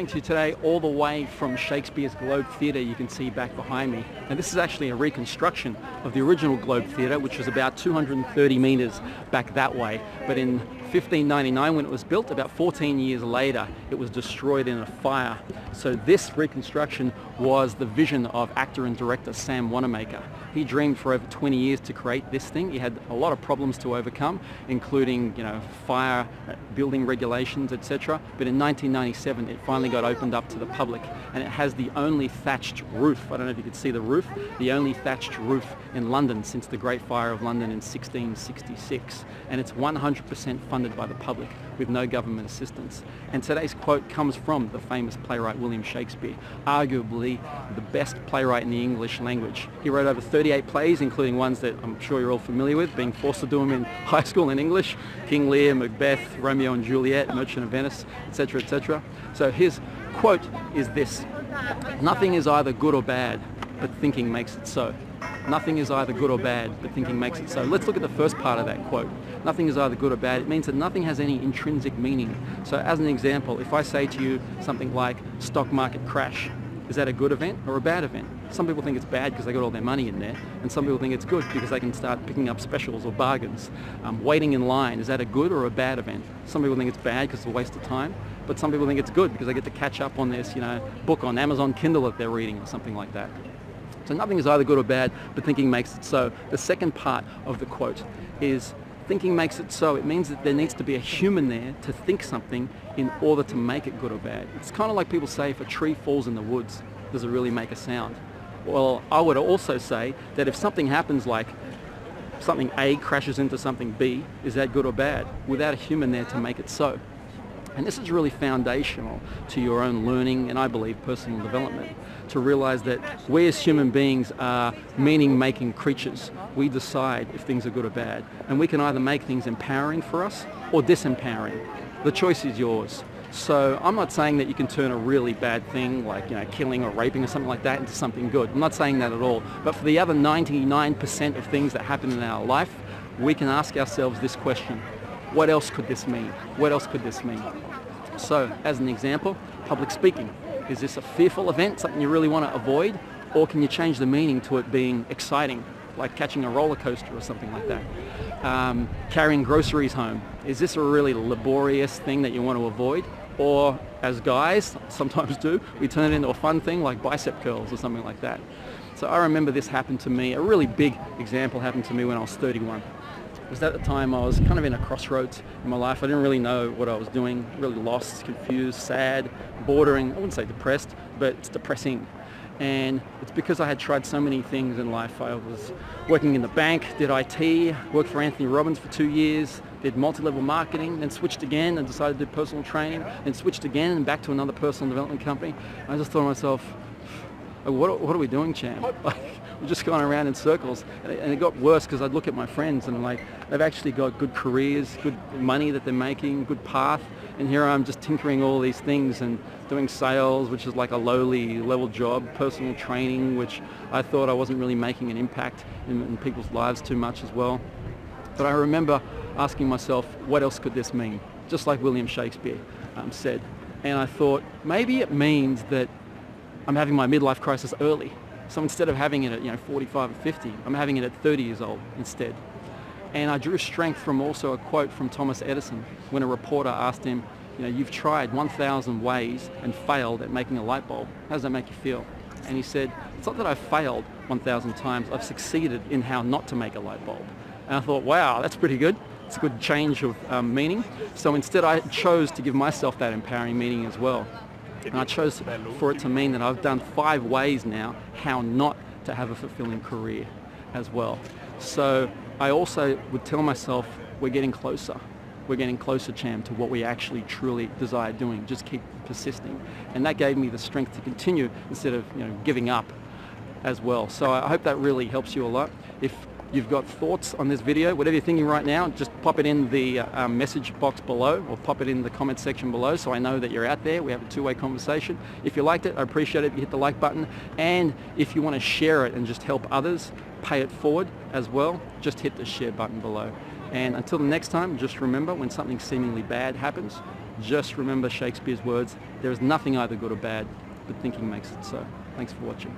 To today all the way from Shakespeare's Globe Theatre you can see back behind me. And this is actually a reconstruction of the original Globe Theatre, which was about 230 metres back that way. But in 1599 when it was built, about 14 years later, it was destroyed in a fire. So this reconstruction was the vision of actor and director Sam Wanamaker. He dreamed for over 20 years to create this thing. He had a lot of problems to overcome, including, fire, building regulations, etc. But in 1997, it finally got opened up to the public, and it has the only thatched roof. I don't know if you could see the roof. The only thatched roof in London since the Great Fire of London in 1666, and it's 100% funded by the public with no government assistance. And today's quote comes from the famous playwright William Shakespeare, arguably the best playwright in the English language. He wrote over 38 plays, including ones that I'm sure you're all familiar with, being forced to do them in high school in English: King Lear, Macbeth, Romeo and Juliet, Merchant of Venice, etc., etc. So his quote is this: "Nothing is either good or bad, but thinking makes it so." Nothing is either good or bad, but thinking makes it so. Let's look at the first part of that quote. Nothing is either good or bad. It means that nothing has any intrinsic meaning. So as an example, if I say to you something like stock market crash, is that a good event or a bad event? Some people think it's bad because they got all their money in there, and some people think it's good because they can start picking up specials or bargains. Waiting in line, is that a good or a bad event? Some people think it's bad because it's a waste of time, but some people think it's good because they get to catch up on this, book on Amazon Kindle that they're reading or something like that. So nothing is either good or bad, but thinking makes it so. The second part of the quote is thinking makes it so. It means that there needs to be a human there to think something in order to make it good or bad. It's kind of like people say, if a tree falls in the woods, does it really make a sound? Well, I would also say that if something happens, like something A crashes into something B, is that good or bad? Without a human there to make it so. And this is really foundational to your own learning and, I believe, personal development, to realize that we as human beings are meaning-making creatures. We decide if things are good or bad, and we can either make things empowering for us or disempowering. The choice is yours. So I'm not saying that you can turn a really bad thing like killing or raping or something like that into something good. I'm not saying that at all. But for the other 99% of things that happen in our life, we can ask ourselves this question: what else could this mean? What else could this mean? So, as an example, public speaking. Is this a fearful event, something you really want to avoid? Or can you change the meaning to it being exciting, like catching a roller coaster or something like that? Carrying groceries home. Is this a really laborious thing that you want to avoid? Or, as guys sometimes do, we turn it into a fun thing like bicep curls or something like that. So I remember this happened to me, a really big example happened to me when I was 31. Because at the time I was kind of in a crossroads in my life. I didn't really know what I was doing, really lost, confused, sad, bordering, I wouldn't say depressed, but it's depressing. And it's because I had tried so many things in life. I was working in the bank, did IT, worked for Anthony Robbins for 2 years, did multi-level marketing, then switched again and decided to do personal training, then switched again and back to another personal development company. And I just thought to myself, what are we doing, Cham? We're just going around in circles. And it got worse because I'd look at my friends and they've actually got good careers, good money that they're making, good path. And here I'm just tinkering all these things and doing sales, which is like a lowly level job, personal training, which I thought I wasn't really making an impact in people's lives too much as well. But I remember asking myself, what else could this mean? Just like William Shakespeare said. And I thought, maybe it means that I'm having my midlife crisis early. So instead of having it at 45 or 50, I'm having it at 30 years old instead. And I drew strength from also a quote from Thomas Edison when a reporter asked him, you've tried 1,000 ways and failed at making a light bulb. How does that make you feel? And he said, it's not that I've failed 1,000 times, I've succeeded in how not to make a light bulb. And I thought, wow, that's pretty good. It's a good change of meaning. So instead I chose to give myself that empowering meaning as well. And I chose for it to mean that I've done 5 ways now how not to have a fulfilling career as well. So I also would tell myself, we're getting closer. We're getting closer, Cham, to what we actually truly desire doing. Just keep persisting. And that gave me the strength to continue instead of giving up as well. So I hope that really helps you a lot. If you've got thoughts on this video, whatever you're thinking right now, just pop it in the message box below or pop it in the comment section below so I know that you're out there. We have a two-way conversation. If you liked it, I appreciate it if you hit the like button. And if you want to share it and just help others pay it forward as well, just hit the share button below. And until the next time, just remember, when something seemingly bad happens, just remember Shakespeare's words, there is nothing either good or bad, but thinking makes it so. Thanks for watching.